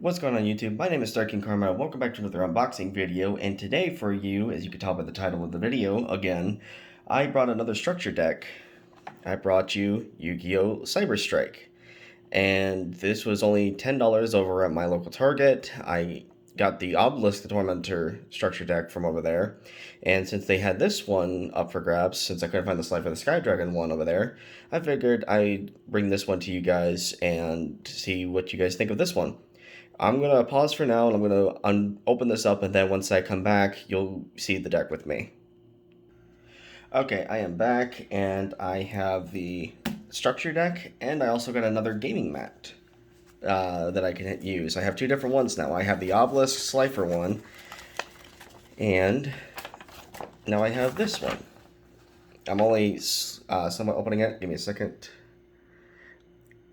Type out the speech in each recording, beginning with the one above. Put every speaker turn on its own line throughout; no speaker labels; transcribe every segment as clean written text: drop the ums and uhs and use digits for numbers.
What's going on YouTube? My name is Karma. Welcome back to another unboxing video, and today for you, as you can tell by the title of the video, again, I brought another structure deck. I brought you Yu-Gi-Oh! Cyber Strike. And this was only $10 over at my local Target. I got the Obelisk the Tormentor structure deck from over there. And since they had this one up for grabs, since I couldn't find the slide for the Sky Dragon one over there, I figured I'd bring this one to you guys and see what you guys think of this one. I'm going to pause for now, and I'm going to open this up, and then once I come back, you'll see the deck with me. Okay, I am back, and I have the structure deck, and I also got another gaming mat that I can use. I have two different ones now. I have the Obelisk Slifer one, and now I have this one. I'm only somewhat opening it. Give me a second.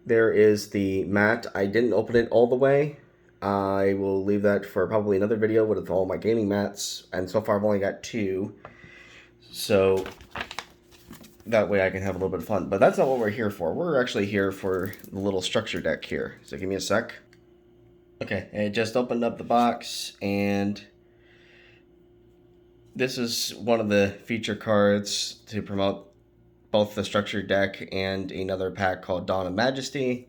There is the mat. I didn't open it all the way. I will leave that for probably another video with all my gaming mats, and so far I've only got two, so that way I can have a little bit of fun. But that's not what we're here for. We're actually here for the little structure deck here, so give me a sec. Okay, I just opened up the box, and this is one of the feature cards to promote both the structure deck and another pack called Dawn of Majesty,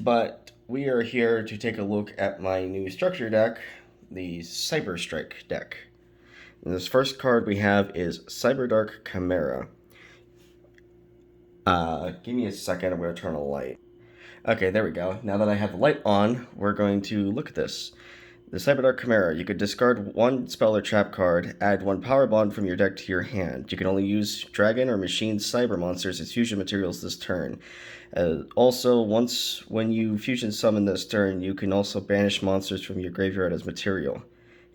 but we are here to take a look at my new structure deck, the Cyber Strike deck. And this first card we have is Cyberdark Chimera. Give me a second, I'm going to turn on the light. Okay, there we go. Now that I have the light on, we're going to look at this. The Cyberdark Chimera, you could discard one spell or trap card, add one power bond from your deck to your hand. You can only use dragon or machine cyber monsters as fusion materials this turn. Also, when you fusion summon this turn, you can also banish monsters from your graveyard as material.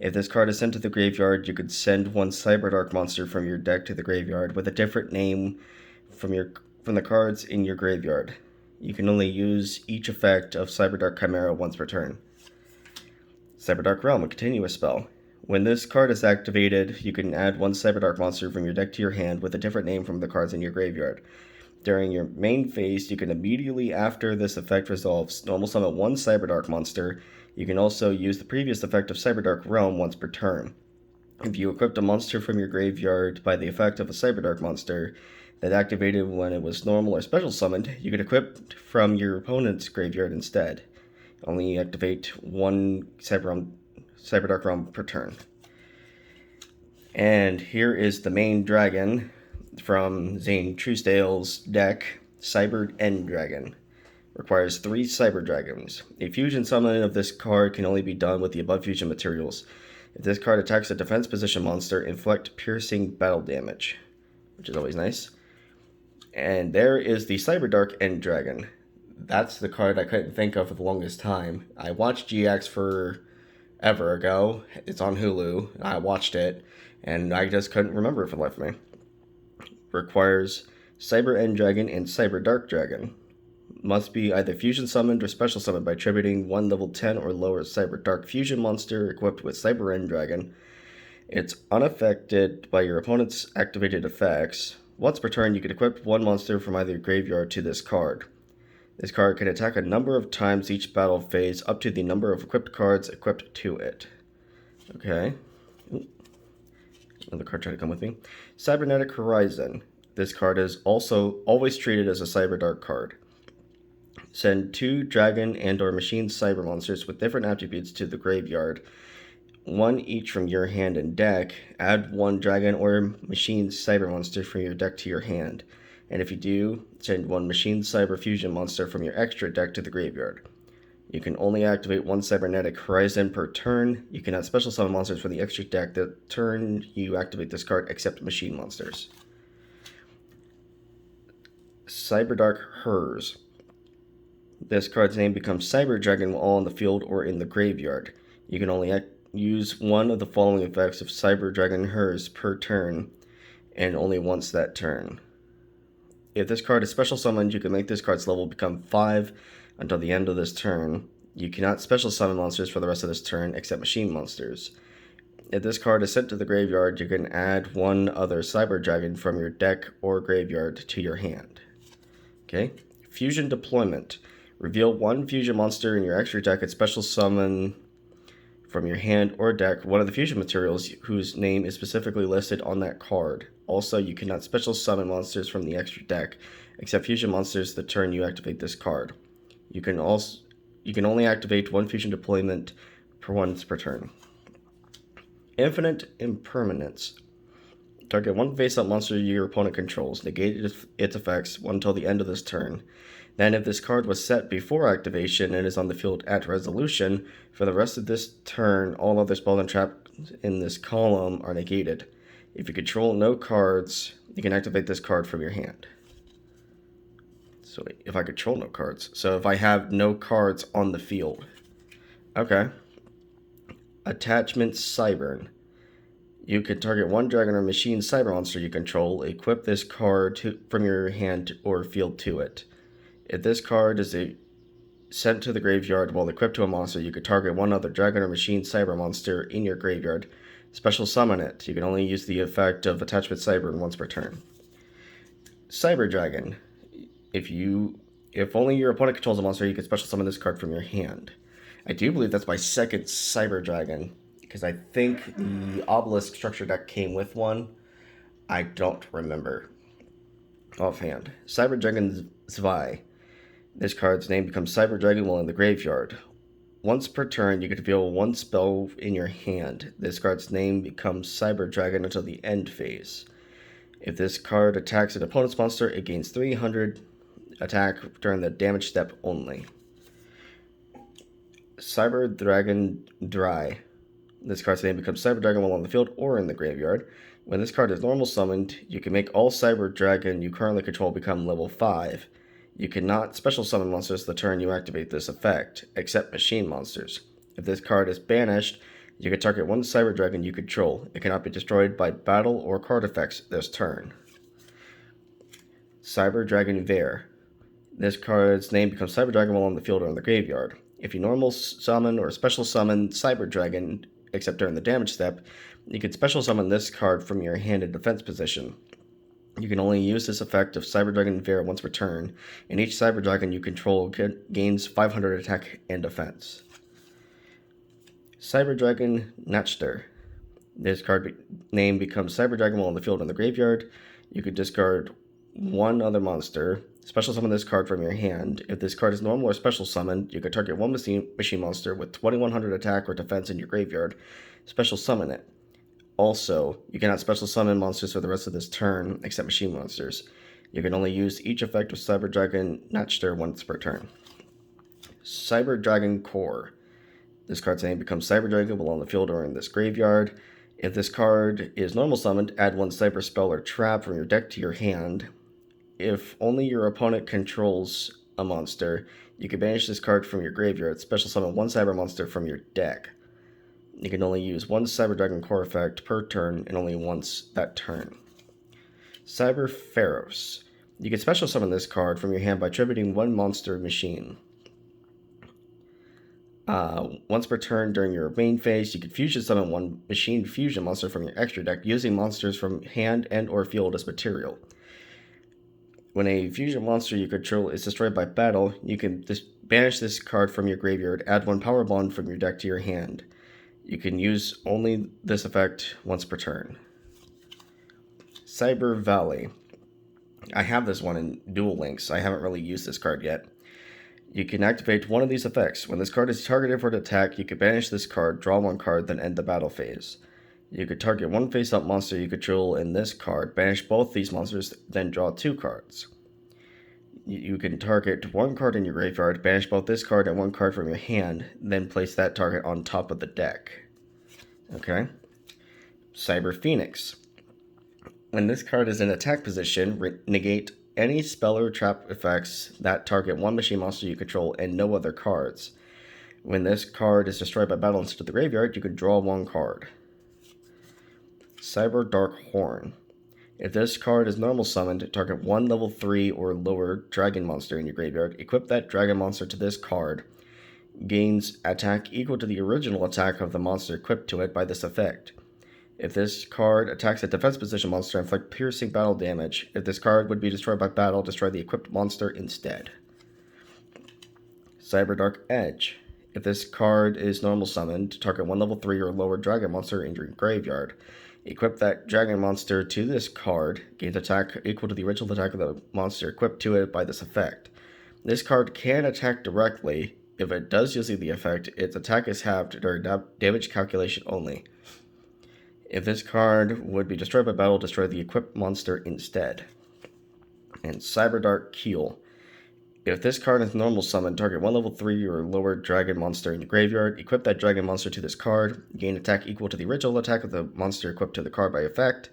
If this card is sent to the graveyard, you could send one Cyberdark monster from your deck to the graveyard with a different name from the cards in your graveyard. You can only use each effect of Cyberdark Chimera once per turn. Cyberdark Realm, a continuous spell. When this card is activated, you can add one Cyberdark monster from your deck to your hand with a different name from the cards in your graveyard. During your main phase, you can immediately after this effect resolves, normal summon one Cyberdark monster. You can also use the previous effect of Cyberdark Realm once per turn. If you equipped a monster from your graveyard by the effect of a Cyberdark monster that activated when it was normal or special summoned, you can equip from your opponent's graveyard instead. Only activate one Cyberdark Realm per turn. And here is the main dragon from Zane Truesdale's deck, Cyber End Dragon. Requires 3 Cyber Dragons. A fusion summon of this card can only be done with the above fusion materials. If this card attacks a defense position monster, inflict piercing battle damage, which is always nice. And there is the Cyberdark End Dragon. That's the card I couldn't think of for the longest time. I watched GX forever ago. It's on Hulu. I watched it, and I just couldn't remember it for the life of me. Requires Cyber End Dragon and Cyber Dark Dragon. Must be either fusion summoned or special summoned by attributing one level 10 or lower Cyber Dark fusion monster equipped with Cyber End Dragon. It's unaffected by your opponent's activated effects. Once per turn, you can equip one monster from either graveyard to this card. This card can attack a number of times each battle phase, up to the number of equipped cards equipped to it. Okay. Another card trying to come with me. Cybernetic Horizon. This card is also always treated as a Cyberdark card. Send 2 dragon and or machine cyber monsters with different attributes to the graveyard. 1 each from your hand and deck. Add 1 dragon or machine cyber monster from your deck to your hand. And if you do, send 1 machine cyber fusion monster from your extra deck to the graveyard. You can only activate 1 Cybernetic Horizon per turn. You cannot special summon monsters from the extra deck the turn you activate this card except machine monsters. Cyberdark Hers. This card's name becomes Cyber Dragon while on the field or in the graveyard. You can only use one of the following effects of Cyber Dragon Hers per turn, and only once that turn. If this card is special summoned, you can make this card's level become 5 until the end of this turn. You cannot special summon monsters for the rest of this turn except machine monsters. If this card is sent to the graveyard, you can add 1 other Cyber Dragon from your deck or graveyard to your hand. Okay. Fusion Deployment. Reveal one fusion monster in your extra deck and special summon from your hand or deck one of the fusion materials whose name is specifically listed on that card. Also, you cannot special summon monsters from the extra deck, except fusion monsters the turn you activate this card. You can only activate one fusion deployment once per turn. Infinite Impermanence. Target one face-up monster your opponent controls. Negate its effects until the end of this turn. Then, if this card was set before activation and is on the field at resolution, for the rest of this turn, all other spells and traps in this column are negated. If you control no cards, you can activate this card from your hand. So, if I control no cards. So, if I have no cards on the field. Okay. Attachment Cybern. You can target one dragon or machine cyber monster you control, equip this card from your hand or field to it. If this card is sent to the graveyard while equipped to a monster, you could target one other dragon or machine cyber monster in your graveyard. Special summon it. You can only use the effect of Attachment Cybern once per turn. Cyber Dragon. If only your opponent controls a monster, you can special summon this card from your hand. I do believe that's my second Cyber Dragon, because I think the Obelisk structure deck came with one. I don't remember offhand. Cyber Dragon Zwei. This card's name becomes Cyber Dragon while in the graveyard. Once per turn, you can reveal one spell in your hand. This card's name becomes Cyber Dragon until the end phase. If this card attacks an opponent's monster, it gains 300 attack during the damage step only. Cyber Dragon Dry. This card's name becomes Cyber Dragon while on the field or in the graveyard. When this card is normal summoned, you can make all Cyber Dragon you currently control become level 5. You cannot special summon monsters the turn you activate this effect, except machine monsters. If this card is banished, you can target one Cyber Dragon you control. It cannot be destroyed by battle or card effects this turn. Cyber Dragon Vare. This card's name becomes Cyber Dragon while on the field or in the graveyard. If you normal summon or special summon Cyber Dragon, except during the damage step, you can special summon this card from your hand in defense position. You can only use this effect of Cyber Dragon Vare once per turn, and each Cyber Dragon you control gains 500 attack and defense. Cyber Dragon Natchter. This card name becomes Cyber Dragon while on the field or in the graveyard. You could discard one other monster, special summon this card from your hand. If this card is normal or special summoned, you can target one machine monster with 2100 attack or defense in your graveyard, special summon it. Also, you cannot special summon monsters for the rest of this turn, except machine monsters. You can only use each effect of Cyber Dragon Natchter once per turn. Cyber Dragon Core. This card's name becomes Cyber Dragon while on the field or in this graveyard. If this card is normal summoned, add one cyber spell or trap from your deck to your hand. If only your opponent controls a monster, you can banish this card from your graveyard, special summon one cyber monster from your deck. You can only use one Cyber Dragon Core effect per turn and only once that turn. Cyber Pharaohs. You can special summon this card from your hand by tributing one monster machine. Once per turn during your main phase, you can fusion summon one machine fusion monster from your extra deck using monsters from hand and or field as material. When a fusion monster you control is destroyed by battle, you can banish this card from your graveyard, add one power bond from your deck to your hand. You can use only this effect once per turn. Cyber Valley. I have this one in Duel Links. I haven't really used this card yet. You can activate one of these effects. When this card is targeted for an attack, you can banish this card, draw one card, then end the battle phase. You could target one face-up monster you control in this card, banish both these monsters, then draw two cards. You can target one card in your graveyard, banish both this card and one card from your hand, then place that target on top of the deck. Okay? Cyber Phoenix. When this card is in attack position, negate any spell or trap effects that target one machine monster you control and no other cards. When this card is destroyed by battle instead of the graveyard, you can draw one card. Cyberdark Horn. If this card is normal summoned, target one level 3 or lower dragon monster in your graveyard. Equip that dragon monster to this card. Gains attack equal to the original attack of the monster equipped to it by this effect. If this card attacks a defense position monster, inflict piercing battle damage. If this card would be destroyed by battle, destroy the equipped monster instead. Cyberdark Edge. If this card is normal summoned, target one level 3 or lower dragon monster in your graveyard. Equip that dragon monster to this card. Gains attack equal to the original attack of the monster equipped to it by this effect. This card can attack directly. If it does using the effect, its attack is halved during damage calculation only. If this card would be destroyed by battle, destroy the equipped monster instead. And Cyberdark Keel. If this card is normal summoned, target one level 3 or lower dragon monster in your graveyard. Equip that dragon monster to this card. Gain attack equal to the original attack of the monster equipped to the card by effect.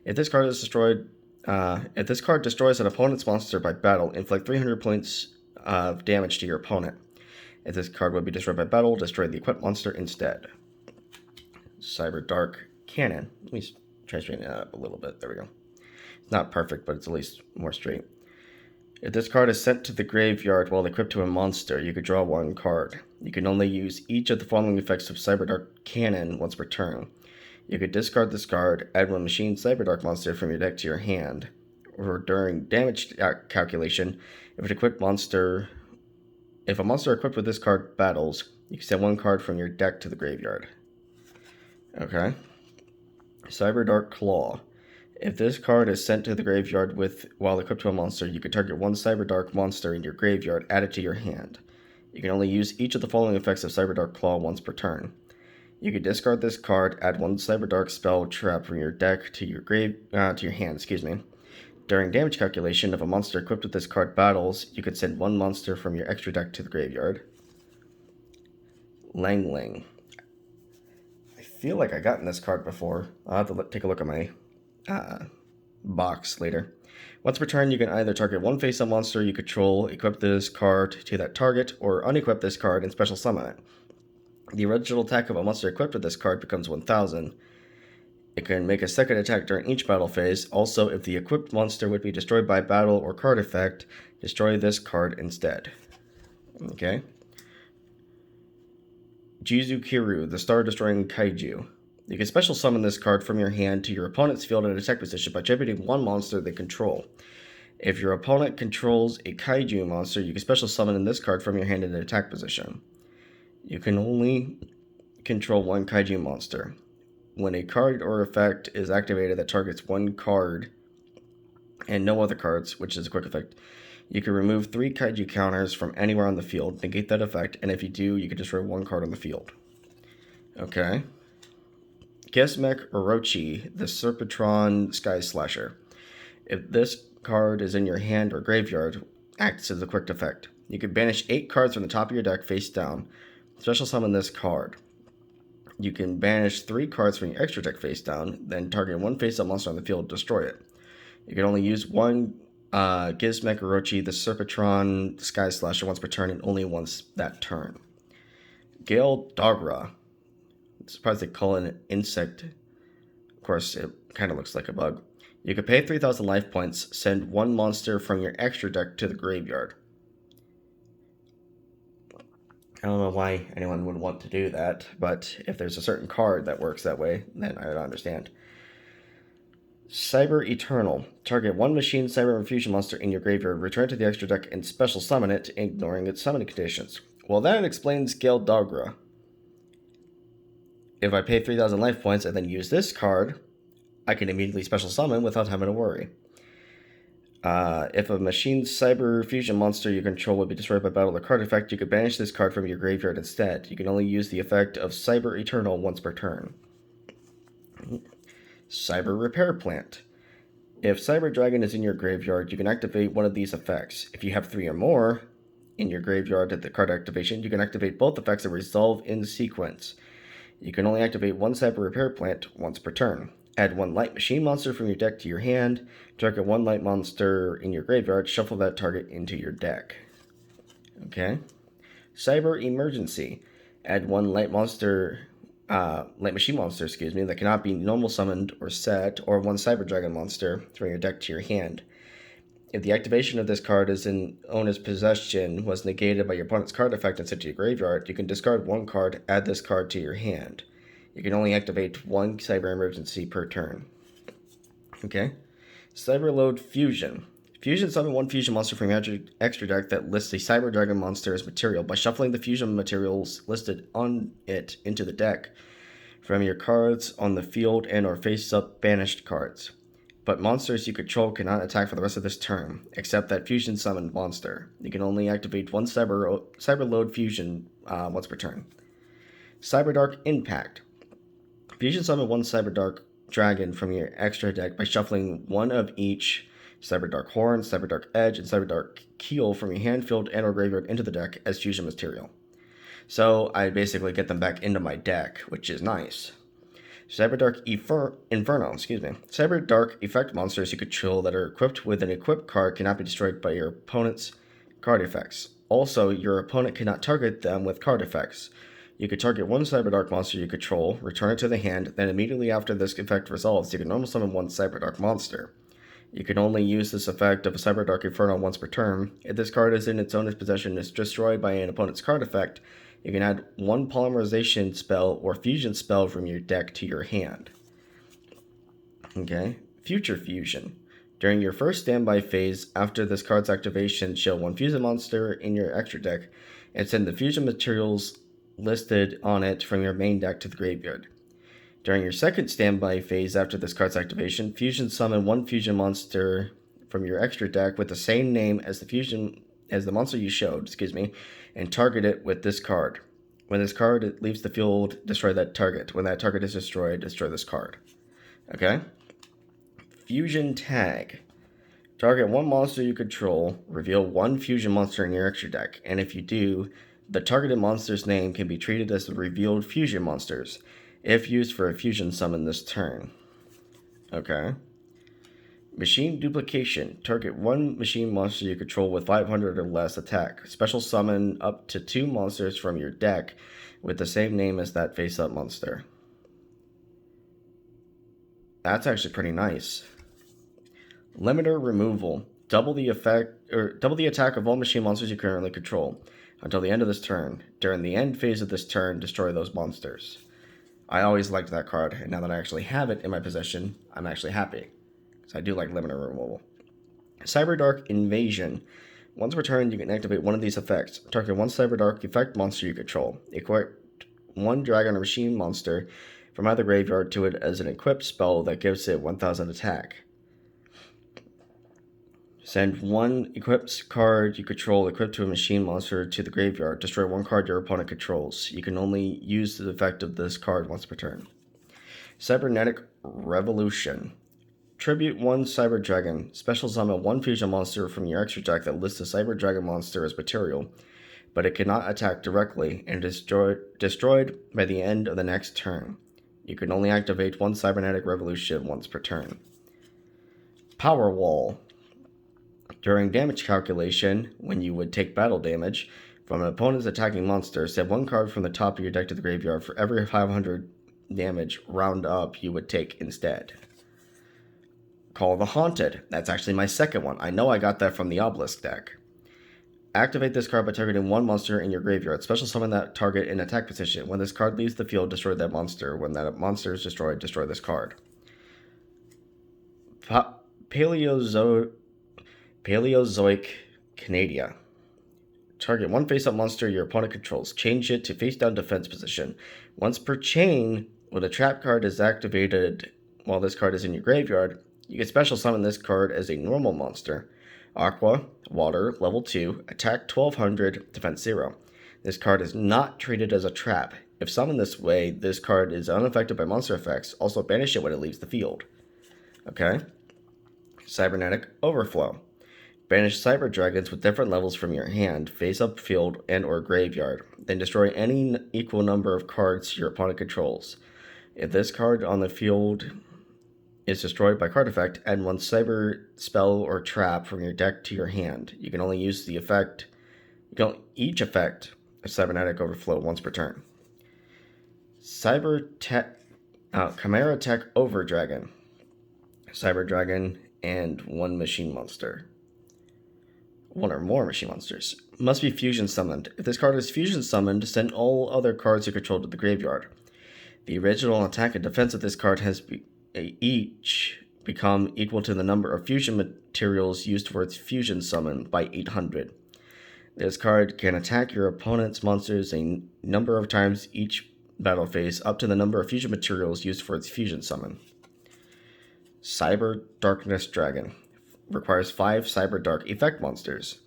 If this card is destroyed, if this card destroys an opponent's monster by battle, inflict 300 points of damage to your opponent. If this card would be destroyed by battle, destroy the equipped monster instead. Cyberdark Cannon. Let me try straightening that up a little bit. There we go. It's not perfect, but it's at least more straight. If this card is sent to the graveyard while equipped to a monster, you could draw one card. You can only use each of the following effects of Cyberdark Cannon once per turn. You could discard this card, add one machine Cyberdark monster from your deck to your hand. Or during damage calculation, if a monster equipped with this card battles, you can send one card from your deck to the graveyard. Okay. Cyberdark Claw. If this card is sent to the graveyard while equipped to a monster, you can target one Cyberdark monster in your graveyard, add it to your hand. You can only use each of the following effects of Cyberdark Claw once per turn. You can discard this card, add one Cyberdark spell trap from your deck to your hand. During damage calculation, if a monster equipped with this card battles, you can send one monster from your extra deck to the graveyard. Langling. I feel like I gotten this card before. I'll have to take a look at my box later. Once per turn, you can either target one face-up monster you control, equip this card to that target, or unequip this card and special summon it. The original attack of a monster equipped with this card becomes 1000. It can make a second attack during each battle phase. Also, if the equipped monster would be destroyed by battle or card effect, destroy this card instead. Okay. Jizukiru, the star-destroying kaiju. You can special summon this card from your hand to your opponent's field in attack position by attributing one monster they control. If your opponent controls a kaiju monster, you can special summon this card from your hand in an attack position. You can only control one kaiju monster. When a card or effect is activated that targets one card and no other cards, which is a quick effect, you can remove 3 kaiju counters from anywhere on the field, negate that effect, and if you do, you can destroy one card on the field. Okay. Gizmek Orochi, the Serpentron Sky Slasher. If this card is in your hand or graveyard, acts as a quick effect. You can banish 8 cards from the top of your deck face down. Special summon this card. You can banish 3 cards from your extra deck face down, then target one face-up monster on the field, destroy it. You can only use one Gizmek Orochi, the Serpentron Sky Slasher once per turn, and only once that turn. Gale Dogra. I'm surprised they call it an insect. Of course, it kind of looks like a bug. You can pay 3,000 life points, send one monster from your extra deck to the graveyard. I don't know why anyone would want to do that, but if there's a certain card that works that way, then I would understand. Cyber Eternal. Target one machine Cyber Infusion monster in your graveyard, return to the extra deck, and special summon it, ignoring its summoning conditions. Well, that explains Gale Dogra. If I pay 3,000 life points and then use this card, I can immediately special summon without having to worry. If a machine Cyber Fusion monster you control would be destroyed by battle or card effect, you could banish this card from your graveyard instead. You can only use the effect of Cyber Eternal once per turn. Cyber Repair Plant. If Cyber Dragon is in your graveyard, you can activate one of these effects. If you have 3 or more in your graveyard at the card activation, you can activate both effects and resolve in sequence. You can only activate one Cyber Repair Plant once per turn. Add one Light Machine monster from your deck to your hand. Target one Light monster in your graveyard. Shuffle that target into your deck. Okay. Cyber Emergency. Add one Light Machine monster, that cannot be normal summoned or set, or one Cyber Dragon monster from your deck to your hand. If the activation of this card is in owner's possession was negated by your opponent's card effect and sent to your graveyard, you can discard one card, add this card to your hand. You can only activate one Cyber Emergency per turn. Okay. Cyberload Fusion. Fusion summon one fusion monster from your extra deck that lists a Cyber Dragon monster as material by shuffling the fusion materials listed on it into the deck from your cards on the field and or face-up banished cards. But monsters you control cannot attack for the rest of this turn, except that fusion summoned monster. You can only activate one Cyberload fusion once per turn. Cyberdark Impact. Fusion summon one Cyberdark Dragon from your extra deck by shuffling one of each Cyberdark Horn, Cyberdark Edge, and Cyberdark Keel from your hand, field, and or graveyard into the deck as fusion material. So I basically get them back into my deck, which is nice. Cyberdark Inferno, Cyberdark effect monsters you control that are equipped with an equipped card cannot be destroyed by your opponent's card effects. Also, your opponent cannot target them with card effects. You can target one Cyberdark monster you control, return it to the hand, then immediately after this effect resolves, you can normal summon one Cyberdark monster. You can only use this effect of a Cyberdark Inferno once per turn. If this card is in its owner's possession and is destroyed by an opponent's card effect, you can add one polymerization spell or fusion spell from your deck to your hand. Okay, Future Fusion. During your first standby phase, after this card's activation, show one fusion monster in your extra deck and send the fusion materials listed on it from your main deck to the graveyard. During your second standby phase after this card's activation, fusion summon one fusion monster from your extra deck with the same name as the monster you showed, and target it with this card. When this card leaves the field, destroy that target. When that target is destroyed, destroy this card. Okay? Fusion Tag. Target one monster you control, reveal one fusion monster in your extra deck, and if you do, the targeted monster's name can be treated as the revealed fusion monsters, if used for a fusion summon this turn. Okay. Machine Duplication. Target one machine monster you control with 500 or less attack. Special summon up to 2 monsters from your deck with the same name as that face-up monster. That's actually pretty nice. Limiter Removal. Double the attack of all machine monsters you currently control until the end of this turn. During the end phase of this turn, destroy those monsters. I always liked that card, and now that I actually have it in my possession, I'm actually happy. Because I do like limiter removal. Cyberdark Invasion. Once per turn, you can activate one of these effects. Target one Cyberdark effect monster you control. Equip one dragon or machine monster from either graveyard to it as an equipped spell that gives it 1000 attack. Send one equipped card you control equipped to a machine monster to the graveyard. Destroy one card your opponent controls. You can only use the effect of this card once per turn. Cybernetic Revolution. Tribute one Cyber Dragon. Special summon one fusion monster from your extra deck that lists a Cyber Dragon monster as material, but it cannot attack directly and is destroyed by the end of the next turn. You can only activate one Cybernetic Revolution once per turn. Power Wall. During damage calculation, when you would take battle damage from an opponent's attacking monster, send one card from the top of your deck to the graveyard for every 500 damage round up you would take instead. Call the Haunted. That's actually my second one. I know I got that from the Obelisk deck. Activate this card by targeting one monster in your graveyard. Special summon that target in attack position. When this card leaves the field, destroy that monster. When that monster is destroyed, destroy this card. Paleozoic Canadia. Target one face-up monster your opponent controls. Change it to face-down defense position. Once per chain, when a trap card is activated while this card is in your graveyard, you can special summon this card as a normal monster. Aqua, Water, level 2, attack 1200, defense 0. This card is not treated as a trap. If summoned this way, this card is unaffected by monster effects. Also banish it when it leaves the field. Okay. Cybernetic Overflow. Banish Cyber Dragons with different levels from your hand, face-up field, and or graveyard. Then destroy any equal number of cards your opponent controls. If this card on the field is destroyed by card effect, add one cyber spell or trap from your deck to your hand. You can only use each effect of Cybernetic Overflow once per turn. Chimera Tech Over Dragon. Cyber Dragon and one machine monster. One or more machine monsters. Must be fusion summoned. If this card is fusion summoned, send all other cards you control to the graveyard. The original attack and defense of this card has each become equal to the number of fusion materials used for its fusion summon by 800. This card can attack your opponent's monsters a number of times each battle phase, up to the number of fusion materials used for its fusion summon. Cyberdarkness Dragon requires 5 Cyberdark effect monsters.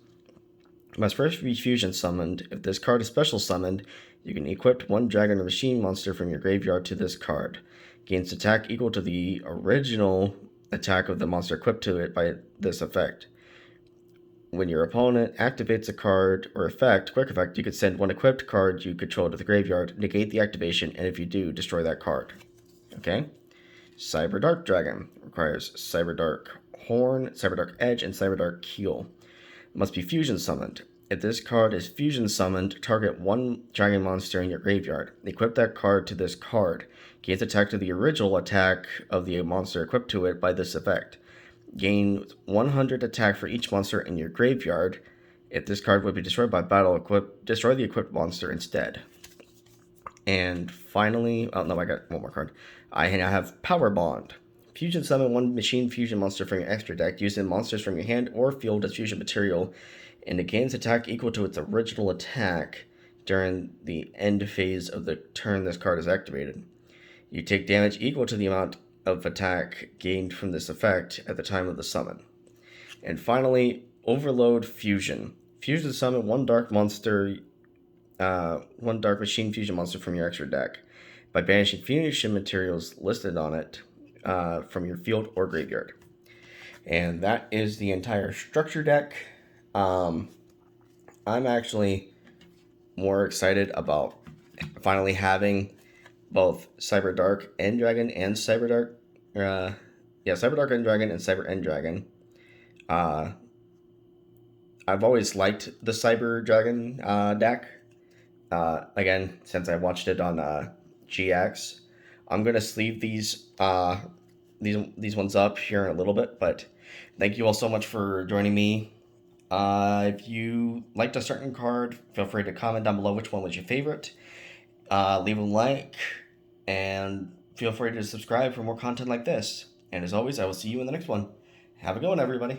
Must first be fusion summoned. If this card is special summoned, you can equip 1 dragon or machine monster from your graveyard to this card. Gains attack equal to the original attack of the monster equipped to it by this effect. When your opponent activates a card or effect, quick effect, you could send 1 equipped card you control to the graveyard, negate the activation, and if you do, destroy that card. Okay? Cyberdark Dragon requires Cyberdark Horn, Cyberdark Edge, and Cyberdark Keel. Must be fusion summoned. If this card is fusion summoned, target 1 dragon monster in your graveyard. Equip that card to this card. Gains attack to the original attack of the monster equipped to it by this effect. Gain 100 attack for each monster in your graveyard. If this card would be destroyed by battle, destroy the equipped monster instead. And finally, oh no, I got one more card. I now have Power Bond. Fusion summon 1 machine fusion monster from your extra deck using monsters from your hand or field as fusion material, and it gains attack equal to its original attack during the end phase of the turn this card is activated. You take damage equal to the amount of attack gained from this effect at the time of the summon. And finally, Overload Fusion. Fusion summon 1 dark monster, 1 dark machine fusion monster from your extra deck by banishing fusion materials listed on it from your field or graveyard. And that is the entire structure deck. I'm actually more excited about finally having both Cyberdark End Dragon and Cyberdark Cyberdark End Dragon and Cyber End Dragon. I've always liked the Cyber Dragon deck. Again, since I watched it on GX, I'm gonna sleeve these ones up here in a little bit. But thank you all so much for joining me. If you liked a certain card, feel free to comment down below which one was your favorite. Leave a like, and feel free to subscribe for more content like this. And as always, I will see you in the next one. Have a good one, everybody.